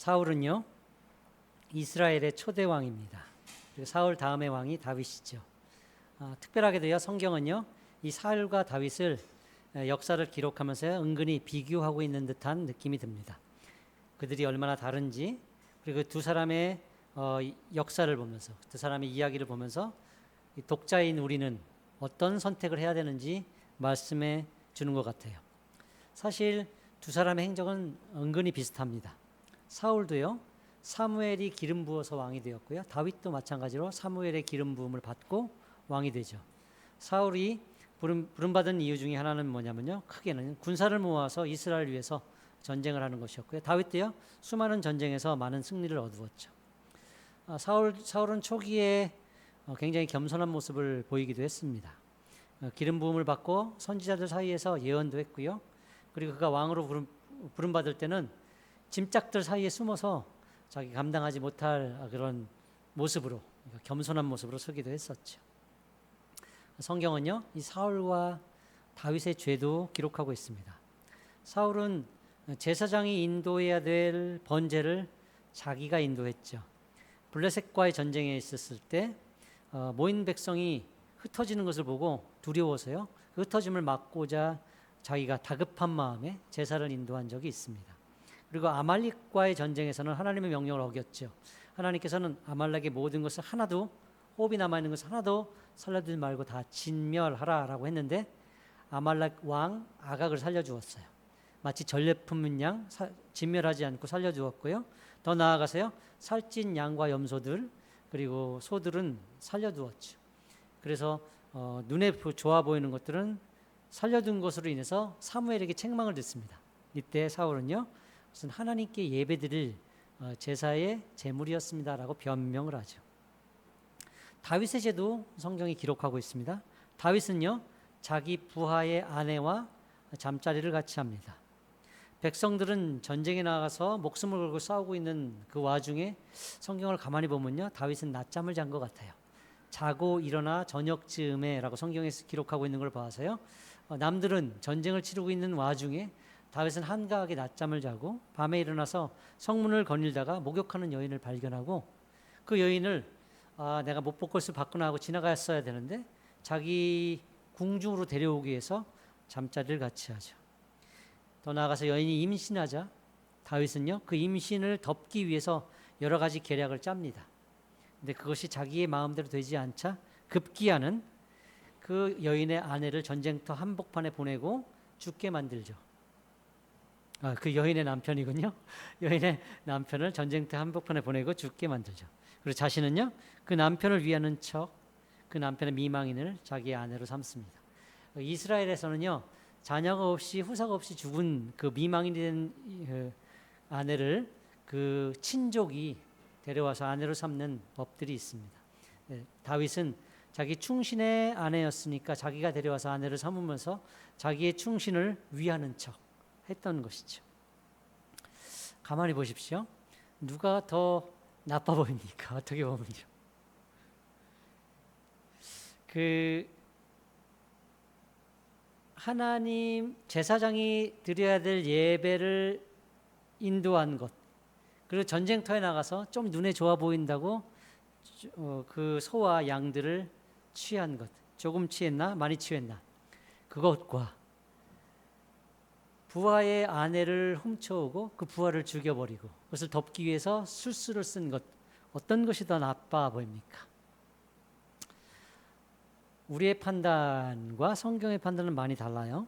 사울은요, 이스라엘의 초대 왕입니다. 그리고 사울 다음의 왕이 다윗이죠. 특별하게도요, 성경은요, 이 사울과 다윗을 역사를 기록하면서 은근히 비교하고 있는 듯한 느낌이 듭니다. 그들이 얼마나 다른지, 그리고 두 사람의 역사를 보면서, 두 사람의 이야기를 보면서 독자인 우리는 어떤 선택을 해야 되는지 말씀해 주는 것 같아요. 사실 두 사람의 행적은 은근히 비슷합니다. 사울도요, 사무엘이 기름 부어서 왕이 되었고요, 다윗도 마찬가지로 사무엘의 기름 부음을 받고 왕이 되죠. 사울이 부름받은 이유 중에 하나는 뭐냐면요, 크게는 군사를 모아서 이스라엘을 위해서 전쟁을 하는 것이었고요, 다윗도요, 수많은 전쟁에서 많은 승리를 얻었죠. 사울은 초기에 굉장히 겸손한 모습을 보이기도 했습니다. 기름 부음을 받고 선지자들 사이에서 예언도 했고요, 그리고 그가 왕으로 부름받을 때는 짐짝들 사이에 숨어서 자기 감당하지 못할 그런 모습으로, 겸손한 모습으로 서기도 했었죠. 성경은요, 이 사울과 다윗의 죄도 기록하고 있습니다. 사울은 제사장이 인도해야 될 번제를 자기가 인도했죠. 블레셋과의 전쟁에 있었을 때 모인 백성이 흩어지는 것을 보고 두려워서요, 그 흩어짐을 막고자 자기가 다급한 마음에 제사를 인도한 적이 있습니다. 그리고 아말렉과의 전쟁에서는 하나님의 명령을 어겼죠. 하나님께서는 아말렉의 모든 것을 하나도, 호흡이 남아있는 것을 하나도 살려두지 말고 다 진멸하라라고 했는데 아말렉 왕 아각을 살려주었어요. 마치 전래품인 양 진멸하지 않고 살려두었고요, 더 나아가서요, 살찐 양과 염소들 그리고 소들은 살려두었죠. 그래서 눈에 좋아 보이는 것들은 살려둔 것으로 인해서 사무엘에게 책망을 듣습니다. 이때 사울은요, 무슨 하나님께 예배드릴 제사의 제물이었습니다라고 변명을 하죠. 다윗의 죄도 성경이 기록하고 있습니다. 다윗은요, 자기 부하의 아내와 잠자리를 같이 합니다. 백성들은 전쟁에 나가서 목숨을 걸고 싸우고 있는 그 와중에 성경을 가만히 보면요, 다윗은 낮잠을 잔 것 같아요. 자고 일어나 저녁쯤에라고 성경에서 기록하고 있는 걸 봐서요, 남들은 전쟁을 치르고 있는 와중에 다윗은 한가하게 낮잠을 자고 밤에 일어나서 성문을 거닐다가 목욕하는 여인을 발견하고 그 여인을 내가 못 볼 것을 봤구나 하고 지나갔어야 되는데 자기 궁중으로 데려오기 위해서 잠자리를 같이 하죠. 더 나아가서 여인이 임신하자 다윗은요, 그 임신을 덮기 위해서 여러 가지 계략을 짭니다. 근데 그것이 자기의 마음대로 되지 않자 급기야는 그 여인의 아내를 전쟁터 한복판에 보내고 죽게 만들죠. 그 여인의 남편이군요. 여인의 남편을 전쟁터 한복판에 보내고 죽게 만들죠. 그리고 자신은요, 그 남편을 위하는 척 그 남편의 미망인을 자기의 아내로 삼습니다. 이스라엘에서는요, 자녀가 없이 후사가 없이 죽은 그 미망인이 된 아내를 그 친족이 데려와서 아내로 삼는 법들이 있습니다. 다윗은 자기 충신의 아내였으니까 자기가 데려와서 아내를 삼으면서 자기의 충신을 위하는 척 했던 것이죠. 가만히 보십시오. 누가 더 나빠 보입니까? 어떻게 보면요. 하나님 제사장이 드려야 될 예배를 인도한 것, 그리고 전쟁터에 나가서 좀 눈에 좋아 보인다고 그 소와 양들을 취한 것, 조금 취했나 많이 취했나, 그것과 부하의 아내를 훔쳐오고 그 부하를 죽여버리고 그것을 덮기 위해서 술수를 쓴 것, 어떤 것이 더 나빠 보입니까? 우리의 판단과 성경의 판단은 많이 달라요.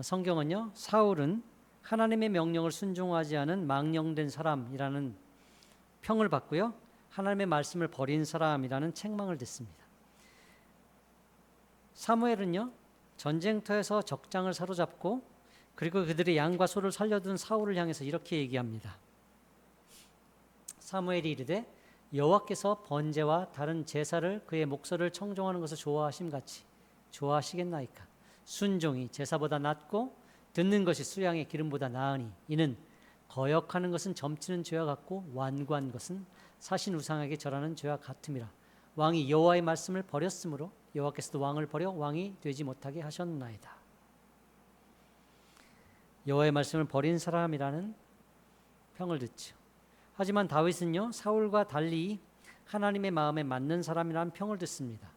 성경은요, 사울은 하나님의 명령을 순종하지 않은 망령된 사람이라는 평을 받고요, 하나님의 말씀을 버린 사람이라는 책망을 듣습니다. 사무엘은요, 전쟁터에서 적장을 사로잡고 그리고 그들의 양과 소를 살려둔 사울을 향해서 이렇게 얘기합니다. 사무엘이 이르되 여호와께서 번제와 다른 제사를 그의 목소리를 청종하는 것을 좋아하심같이 좋아하시겠나이까. 순종이 제사보다 낫고 듣는 것이 수양의 기름보다 나으니 이는 거역하는 것은 점치는 죄와 같고 완고한 것은 사신 우상에게 절하는 죄와 같음이라. 왕이 여호와의 말씀을 버렸으므로 여호와께서도 왕을 버려 왕이 되지 못하게 하셨나이다. 여호와의 말씀을 버린 사람이라는 평을 듣죠. 하지만 다윗은요, 사울과 달리 하나님의 마음에 맞는 사람이라는 평을 듣습니다.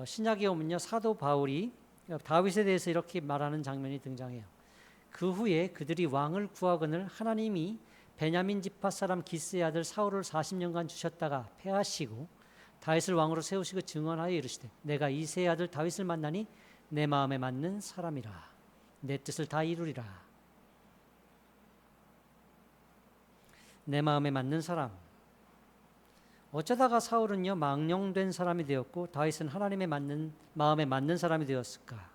신약에 오면요, 사도 바울이 다윗에 대해서 이렇게 말하는 장면이 등장해요. 그 후에 그들이 왕을 구하거늘 하나님이 베냐민 지파 사람 기스의 아들 사울을 40년간 주셨다가 패하시고 다윗을 왕으로 세우시고 증언하여 이르시되 내가 이새의 아들 다윗을 만나니 내 마음에 맞는 사람이라 내 뜻을 다 이루리라. 내 마음에 맞는 사람. 어쩌다가 사울은요 망령된 사람이 되었고 다윗은 하나님의 마음에 맞는 사람이 되었을까?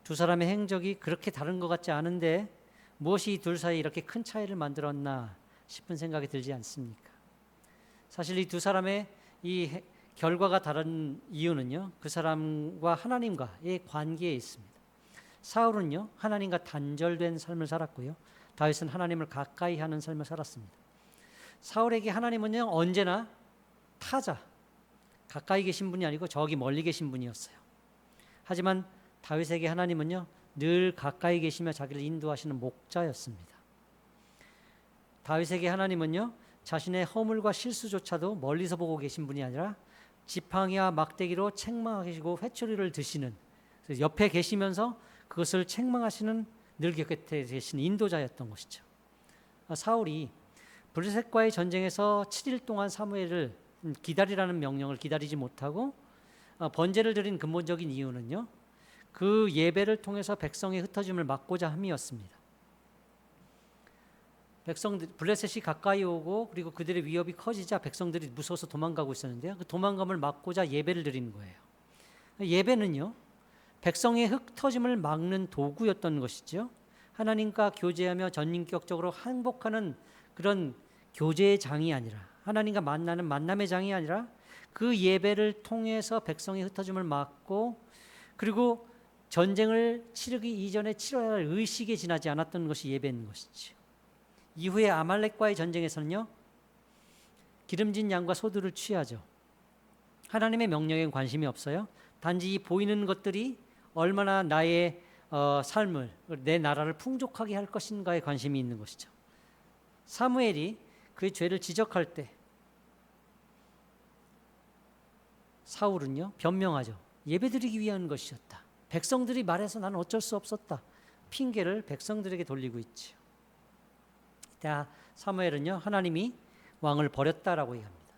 두 사람의 행적이 그렇게 다른 것 같지 않은데 무엇이 이 둘 사이에 이렇게 큰 차이를 만들었나 싶은 생각이 들지 않습니까? 사실 이 두 사람의 이 결과가 다른 이유는요, 그 사람과 하나님과의 관계에 있습니다. 사울은요 하나님과 단절된 삶을 살았고요, 다윗은 하나님을 가까이 하는 삶을 살았습니다. 사울에게 하나님은요 언제나 타자, 가까이 계신 분이 아니고 저기 멀리 계신 분이었어요. 하지만 다윗에게 하나님은요 늘 가까이 계시며 자기를 인도하시는 목자였습니다. 다윗에게 하나님은요 자신의 허물과 실수조차도 멀리서 보고 계신 분이 아니라 지팡이와 막대기로 책망하시고 회초리를 드시는, 옆에 계시면서 그것을 책망하시는 늘 곁에 계신 인도자였던 것이죠. 사울이 블레셋과의 전쟁에서 7일 동안 사무엘을 기다리라는 명령을 기다리지 못하고 번제를 드린 근본적인 이유는요, 그 예배를 통해서 백성의 흩어짐을 막고자 함이었습니다. 블레셋이 가까이 오고 그리고 그들의 위협이 커지자 백성들이 무서워서 도망가고 있었는데요, 그 도망감을 막고자 예배를 드리는 거예요. 예배는요 백성의 흩어짐을 막는 도구였던 것이죠. 하나님과 교제하며 전인격적으로 행복하는 그런 교제의 장이 아니라, 하나님과 만나는 만남의 장이 아니라 그 예배를 통해서 백성의 흩어짐을 막고 그리고 전쟁을 치르기 이전에 치러야 할 의식에 지나지 않았던 것이 예배인 것이죠. 이후에 아말렉과의 전쟁에서는요 기름진 양과 소들을 취하죠. 하나님의 명령에 관심이 없어요. 단지 보이는 것들이 얼마나 나의 삶을, 내 나라를 풍족하게 할 것인가에 관심이 있는 것이죠. 사무엘이 그의 죄를 지적할 때 사울은요 변명하죠. 예배드리기 위한 것이었다. 백성들이 말해서 나는 어쩔 수 없었다. 핑계를 백성들에게 돌리고 있죠. 사무엘은요 하나님이 왕을 버렸다라고 얘기합니다.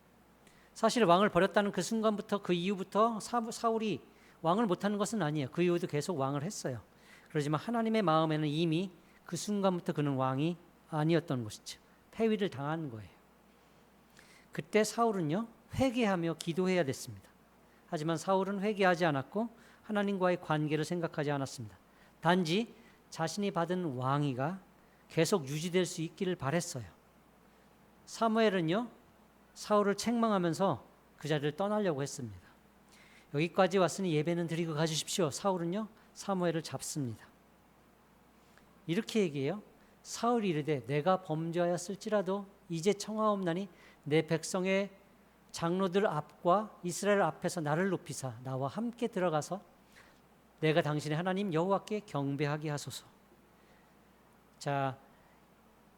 사실 왕을 버렸다는 그 순간부터, 그 이후부터 사울이 왕을 못하는 것은 아니에요. 그 이후도 계속 왕을 했어요. 그렇지만 하나님의 마음에는 이미 그 순간부터 그는 왕이 아니었던 것이죠. 패위를 당한 거예요. 그때 사울은요 회개하며 기도해야 됐습니다. 하지만 사울은 회개하지 않았고 하나님과의 관계를 생각하지 않았습니다. 단지 자신이 받은 왕위가 계속 유지될 수 있기를 바랬어요. 사무엘은요 사울을 책망하면서 그 자리를 떠나려고 했습니다. 여기까지 왔으니 예배는 드리고 가주십시오. 사울은요 사무엘을 잡습니다. 이렇게 얘기해요. 사울이 이르되 내가 범죄하였을지라도 이제 청하옵나니 내 백성의 장로들 앞과 이스라엘 앞에서 나를 높이사 나와 함께 들어가서 내가 당신의 하나님 여호와께 경배하게 하소서. 자,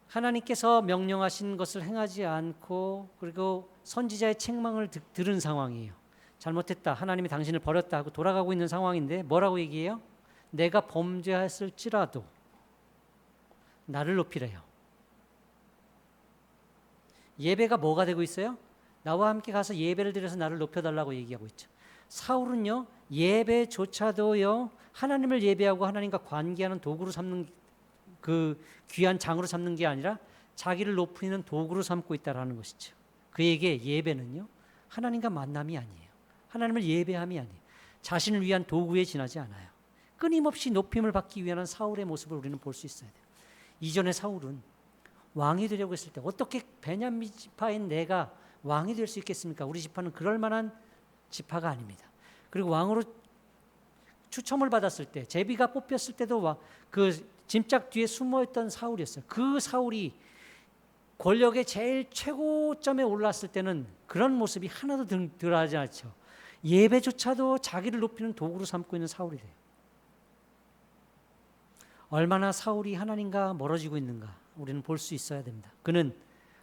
하나님께서 명령하신 것을 행하지 않고 그리고 선지자의 책망을 들은 상황이에요. 잘못했다, 하나님이 당신을 버렸다 하고 돌아가고 있는 상황인데 뭐라고 얘기해요? 내가 범죄했을지라도 나를 높이래요. 예배가 뭐가 되고 있어요? 나와 함께 가서 예배를 드려서 나를 높여달라고 얘기하고 있죠. 사울은요 예배조차도요 하나님을 예배하고 하나님과 관계하는 도구로 삼는, 그 귀한 장으로 삼는 게 아니라 자기를 높이는 도구로 삼고 있다라는 것이죠. 그에게 예배는요 하나님과 만남이 아니에요. 하나님을 예배함이 아니에요. 자신을 위한 도구에 지나지 않아요. 끊임없이 높임을 받기 위한 사울의 모습을 우리는 볼 수 있어야 돼요. 이전에 사울은 왕이 되려고 했을 때 어떻게 베냐민 지파인 내가 왕이 될 수 있겠습니까? 우리 지파는 그럴 만한 지파가 아닙니다. 그리고 왕으로 추첨을 받았을 때, 제비가 뽑혔을 때도 그 짐짝 뒤에 숨어있던 사울이었어요. 그 사울이 권력의 제일 최고점에 올랐을 때는 그런 모습이 하나도 드러나지 않죠. 예배조차도 자기를 높이는 도구로 삼고 있는 사울이 돼요. 얼마나 사울이 하나님과 멀어지고 있는가 우리는 볼 수 있어야 됩니다. 그는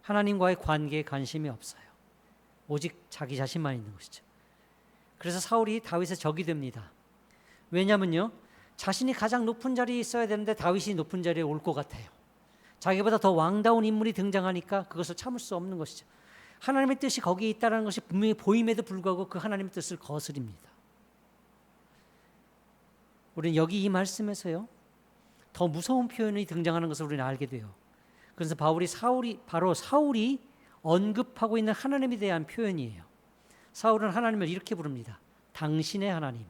하나님과의 관계에 관심이 없어요. 오직 자기 자신만 있는 것이죠. 그래서 사울이 다윗의 적이 됩니다. 왜냐면요, 자신이 가장 높은 자리에 있어야 되는데 다윗이 높은 자리에 올 것 같아요. 자기보다 더 왕다운 인물이 등장하니까 그것을 참을 수 없는 것이죠. 하나님의 뜻이 거기에 있다는 것이 분명히 보임에도 불구하고 그 하나님의 뜻을 거스립니다. 우리는 여기 이 말씀에서요, 더 무서운 표현이 등장하는 것을 우리는 알게 돼요. 그래서 바로 사울이 언급하고 있는 하나님에 대한 표현이에요. 사울은 하나님을 이렇게 부릅니다. 당신의 하나님.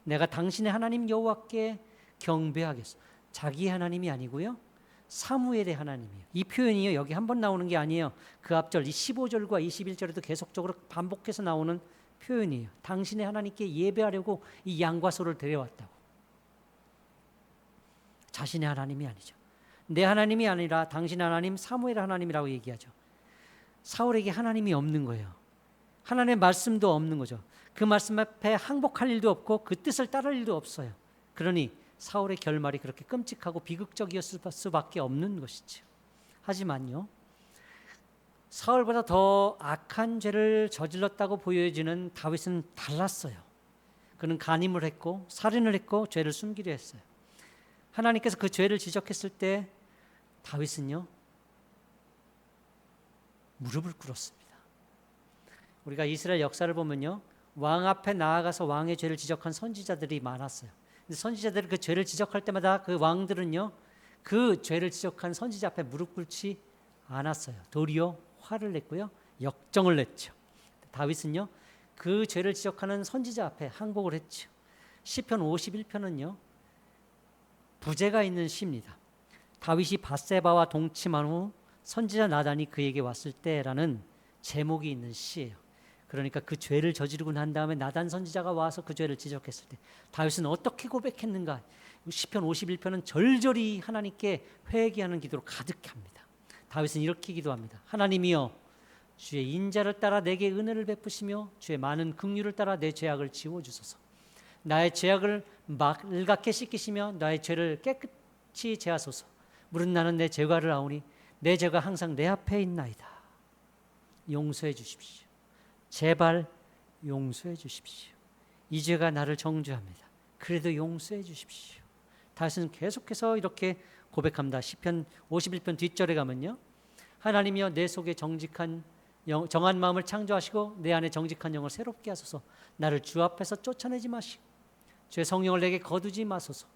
내가 당신의 하나님 여호와께 경배하겠소. 자기 하나님이 아니고요, 사무엘의 하나님이에요. 이 표현이요, 여기 한 번 나오는 게 아니에요. 그 앞절 15절과 21절에도 계속적으로 반복해서 나오는 표현이에요. 당신의 하나님께 예배하려고 이 양과 소를 데려왔다고. 자신의 하나님이 아니죠. 내 하나님이 아니라 당신의 하나님, 사무엘 하나님이라고 얘기하죠. 사울에게 하나님이 없는 거예요. 하나님의 말씀도 없는 거죠. 그 말씀 앞에 항복할 일도 없고 그 뜻을 따를 일도 없어요. 그러니 사울의 결말이 그렇게 끔찍하고 비극적이었을 수밖에 없는 것이죠. 하지만요, 사울보다 더 악한 죄를 저질렀다고 보여지는 다윗은 달랐어요. 그는 간임을 했고 살인을 했고 죄를 숨기려 했어요. 하나님께서 그 죄를 지적했을 때 다윗은요, 무릎을 꿇었습니다. 우리가 이스라엘 역사를 보면요, 왕 앞에 나아가서 왕의 죄를 지적한 선지자들이 많았어요. 근데 선지자들이 그 죄를 지적할 때마다 그 왕들은요, 그 죄를 지적한 선지자 앞에 무릎 꿇지 않았어요. 도리어 화를 냈고요, 역정을 냈죠. 다윗은요, 그 죄를 지적하는 선지자 앞에 항복을 했죠. 시편 51편은요, 부제가 있는 시입니다. 다윗이 밧세바와 동침한 후 선지자 나단이 그에게 왔을 때라는 제목이 있는 시예요. 그러니까 그 죄를 저지르고 난 다음에 나단 선지자가 와서 그 죄를 지적했을 때 다윗은 어떻게 고백했는가? 시편 51편은 절절히 하나님께 회개하는 기도로 가득합니다. 다윗은 이렇게 기도합니다. 하나님이여, 주의 인자를 따라 내게 은혜를 베푸시며 주의 많은 긍휼을 따라 내 죄악을 지워주소서. 나의 죄악을 말갛게 씻기시며 나의 죄를 깨끗이 제하소서. 물은 나는 내 죄과를 아오니 내 죄가 항상 내 앞에 있나이다. 용서해 주십시오. 제발 용서해 주십시오. 이 죄가 나를 정죄합니다. 그래도 용서해 주십시오. 다윗은 계속해서 이렇게 고백합니다. 시편 51편 뒷절에 가면요, 하나님이여, 내 속에 정직한 정한 마음을 창조하시고 내 안에 정직한 영을 새롭게 하소서. 나를 주 앞에서 쫓아내지 마시고 주의 성령을 내게 거두지 마소서.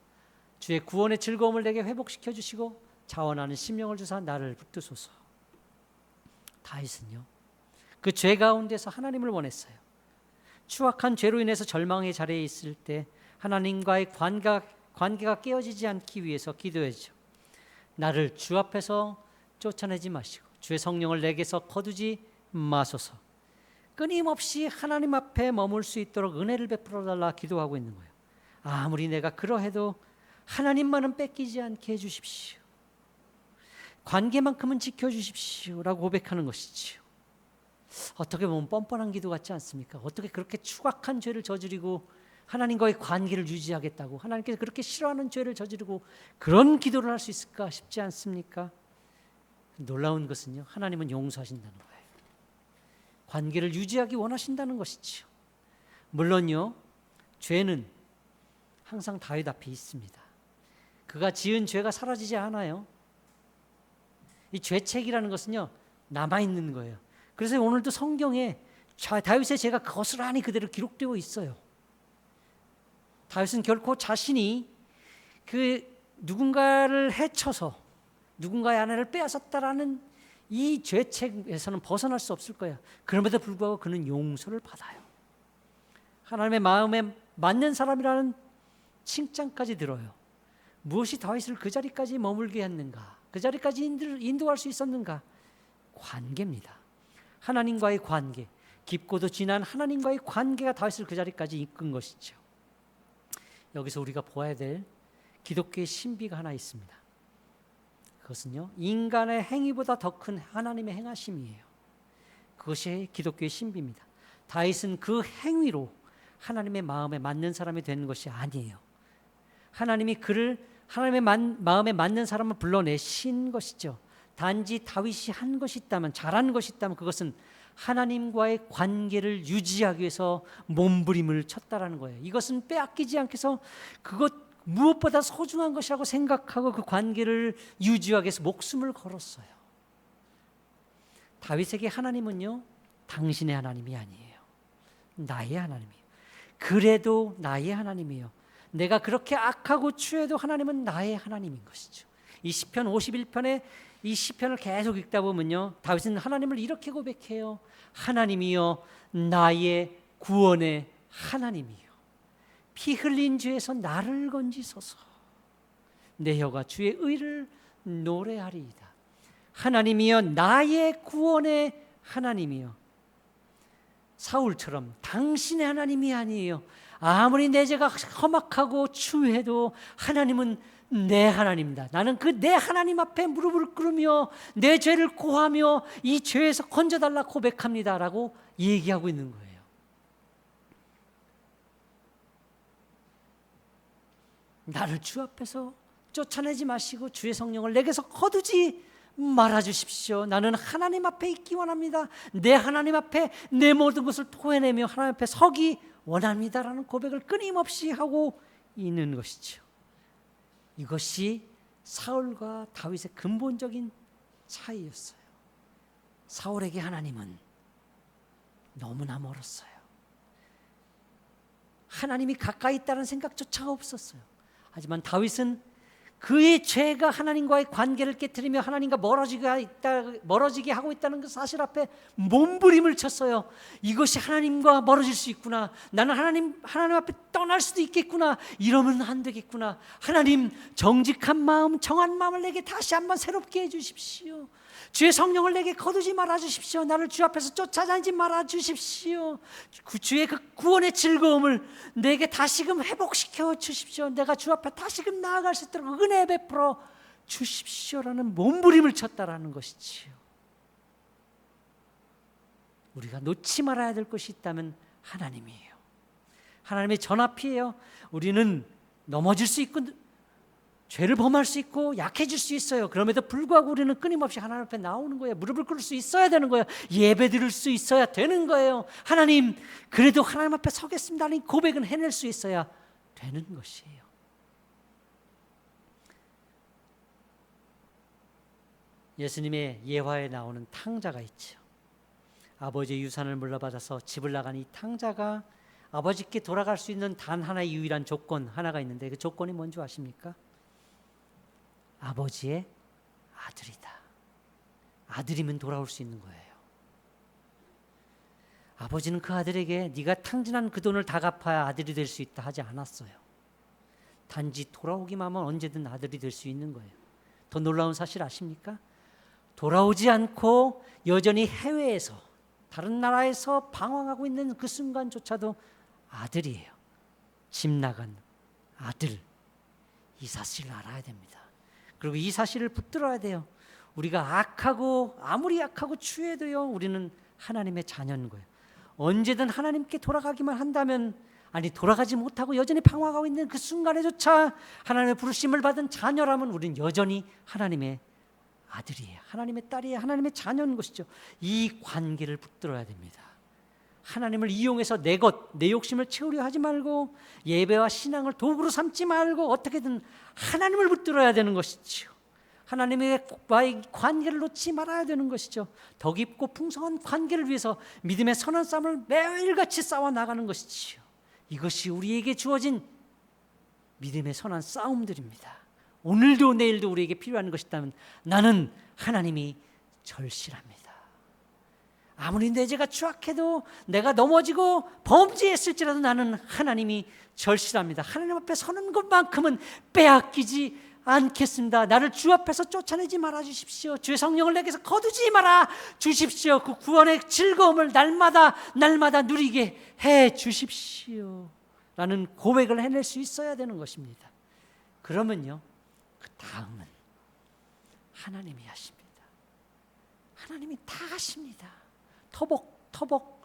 주의 구원의 즐거움을 내게 회복시켜 주시고 자원하는 심령을 주사 나를 붙드소서. 다윗은요, 그 죄 가운데서 하나님을 원했어요. 추악한 죄로 인해서 절망의 자리에 있을 때 하나님과의 관계가 깨어지지 않기 위해서 기도했죠. 나를 주 앞에서 쫓아내지 마시고 주의 성령을 내게서 거두지 마소서. 끊임없이 하나님 앞에 머물 수 있도록 은혜를 베풀어 달라 기도하고 있는 거예요. 아무리 내가 그러해도 하나님만은 뺏기지 않게 해주십시오. 관계만큼은 지켜주십시오 라고 고백하는 것이지요. 어떻게 보면 뻔뻔한 기도 같지 않습니까? 어떻게 그렇게 추악한 죄를 저지르고 하나님과의 관계를 유지하겠다고, 하나님께서 그렇게 싫어하는 죄를 저지르고 그런 기도를 할 수 있을까 싶지 않습니까? 놀라운 것은요, 하나님은 용서하신다는 거예요. 관계를 유지하기 원하신다는 것이지요. 물론요, 죄는 항상 다윗 앞에 있습니다. 그가 지은 죄가 사라지지 않아요. 이 죄책이라는 것은요, 남아있는 거예요. 그래서 오늘도 성경에 다윗의 죄가 거스란히 그대로 기록되어 있어요. 다윗은 결코 자신이 그 누군가를 해쳐서 누군가의 아내를 빼앗았다라는 이 죄책에서는 벗어날 수 없을 거야. 그럼에도 불구하고 그는 용서를 받아요. 하나님의 마음에 맞는 사람이라는 칭찬까지 들어요. 무엇이 다윗을 그 자리까지 머물게 했는가? 그 자리까지 인도할 수 있었는가? 관계입니다. 하나님과의 관계, 깊고도 진한 하나님과의 관계가 다윗을 그 자리까지 이끈 것이죠. 여기서 우리가 보아야 될 기독교의 신비가 하나 있습니다. 그것은요, 인간의 행위보다 더 큰 하나님의 행하심이에요. 그것이 기독교의 신비입니다. 다윗은 그 행위로 하나님의 마음에 맞는 사람이 되는 것이 아니에요. 하나님이 그를 하나님의 마음에 맞는 사람을 불러내신 것이죠. 단지 다윗이 한 것이 있다면, 잘한 것이 있다면 그것은 하나님과의 관계를 유지하기 위해서 몸부림을 쳤다라는 거예요. 이것은 빼앗기지 않게 해서 그것 무엇보다 소중한 것이라고 생각하고 그 관계를 유지하기 위해서 목숨을 걸었어요. 다윗에게 하나님은요, 당신의 하나님이 아니에요. 나의 하나님이에요. 그래도 나의 하나님이에요. 내가 그렇게 악하고 추해도 하나님은 나의 하나님인 것이죠. 이 시편 51편에 이 시편을 계속 읽다 보면요, 다윗은 하나님을 이렇게 고백해요. 하나님이여, 나의 구원의 하나님이여, 피 흘린 죄에서 나를 건지소서. 내 혀가 주의 의를 노래하리이다. 하나님이여, 나의 구원의 하나님이여. 사울처럼 당신의 하나님이 아니에요. 아무리 내 죄가 험악하고 추해도 하나님은 내 하나님이다. 나는 그 내 하나님 앞에 무릎을 꿇으며 내 죄를 고하며 이 죄에서 건져달라 고백합니다 라고 얘기하고 있는 거예요. 나를 주 앞에서 쫓아내지 마시고 주의 성령을 내게서 거두지 말아주십시오. 나는 하나님 앞에 있기 원합니다. 내 하나님 앞에 내 모든 것을 토해내며 하나님 앞에 서기 원합니다라는 고백을 끊임없이 하고 있는 것이죠. 이것이 사울과 다윗의 근본적인 차이였어요. 사울에게 하나님은 너무나 멀었어요. 하나님이 가까이 있다는 생각조차 없었어요. 하지만 다윗은 그의 죄가 하나님과의 관계를 깨트리며 하나님과 멀어지게 하고 있다는 그 사실 앞에 몸부림을 쳤어요. 이것이 하나님과 멀어질 수 있구나. 나는 하나님 앞에 떠날 수도 있겠구나. 이러면 안 되겠구나. 하나님, 정직한 마음, 정한 마음을 내게 다시 한번 새롭게 해주십시오. 주의 성령을 내게 거두지 말아주십시오. 나를 주 앞에서 쫓아다니지 말아주십시오. 주의 그 구원의 즐거움을 내게 다시금 회복시켜 주십시오. 내가 주 앞에 다시금 나아갈 수 있도록 은혜 베풀어 주십시오라는 몸부림을 쳤다라는 것이지요. 우리가 놓지 말아야 될 것이 있다면 하나님이에요. 하나님의 전 앞이에요. 우리는 넘어질 수 있고 죄를 범할 수 있고 약해질 수 있어요. 그럼에도 불구하고 우리는 끊임없이 하나님 앞에 나오는 거예요. 무릎을 꿇을 수 있어야 되는 거예요. 예배 드릴 수 있어야 되는 거예요. 하나님, 그래도 하나님 앞에 서겠습니다. 이 고백은 해낼 수 있어야 되는 것이에요. 예수님의 예화에 나오는 탕자가 있죠. 아버지의 유산을 물려받아서 집을 나간 이 탕자가 아버지께 돌아갈 수 있는 단 하나의 유일한 조건 하나가 있는데 그 조건이 뭔지 아십니까? 아버지의 아들이다. 아들이면 돌아올 수 있는 거예요. 아버지는 그 아들에게 네가 탕진한 그 돈을 다 갚아야 아들이 될 수 있다 하지 않았어요. 단지 돌아오기만 하면 언제든 아들이 될 수 있는 거예요. 더 놀라운 사실 아십니까? 돌아오지 않고 여전히 해외에서 다른 나라에서 방황하고 있는 그 순간조차도 아들이에요. 집 나간 아들. 이 사실을 알아야 됩니다. 그리고 이 사실을 붙들어야 돼요. 우리가 악하고 아무리 악하고 추해도요, 우리는 하나님의 자녀인 거예요. 언제든 하나님께 돌아가기만 한다면, 아니 돌아가지 못하고 여전히 방황하고 있는 그 순간에조차 하나님의 부르심을 받은 자녀라면 우리는 여전히 하나님의 아들이에요. 하나님의 딸이에요. 하나님의 자녀인 것이죠. 이 관계를 붙들어야 됩니다. 하나님을 이용해서 내 욕심을 채우려 하지 말고 예배와 신앙을 도구로 삼지 말고 어떻게든 하나님을 붙들어야 되는 것이죠. 하나님과의 관계를 놓지 말아야 되는 것이죠. 더 깊고 풍성한 관계를 위해서 믿음의 선한 싸움을 매일같이 싸워 나가는 것이지요. 이것이 우리에게 주어진 믿음의 선한 싸움들입니다. 오늘도 내일도 우리에게 필요한 것이 있다면 나는 하나님이 절실합니다. 아무리 내 죄가 추악해도 내가 넘어지고 범죄했을지라도 나는 하나님이 절실합니다. 하나님 앞에 서는 것만큼은 빼앗기지 않겠습니다. 나를 주 앞에서 쫓아내지 말아 주십시오. 주의 성령을 내게서 거두지 말아 주십시오. 그 구원의 즐거움을 날마다 누리게 해 주십시오 라는 고백을 해낼 수 있어야 되는 것입니다. 그러면요, 그 다음은 하나님이 하십니다. 하나님이 다 하십니다. 터벅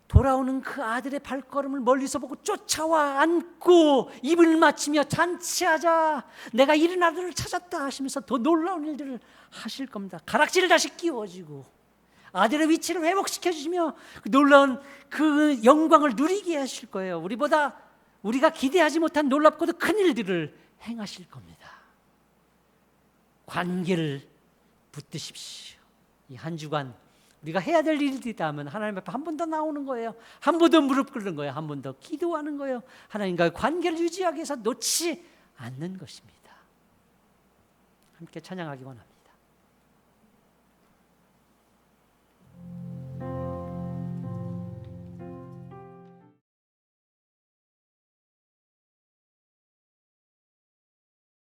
돌아오는 그 아들의 발걸음을 멀리서 보고 쫓아와 안고 입을 맞추며 잔치하자, 내가 이른 아들을 찾았다 하시면서 더 놀라운 일들을 하실 겁니다. 가락지를 다시 끼워주고 아들의 위치를 회복시켜 주시며 그 놀라운 그 영광을 누리게 하실 거예요. 우리가 기대하지 못한 놀랍고도 큰 일들을 행하실 겁니다. 관계를 붙드십시오. 이 한 주간 우리가 해야 될 일이다 하면 하나님 앞에 한 번 더 나오는 거예요. 한 번 더 무릎 꿇는 거예요. 한 번 더 기도하는 거예요. 하나님과의 관계를 유지하기 위해서 놓지 않는 것입니다. 함께 찬양하기 원합니다.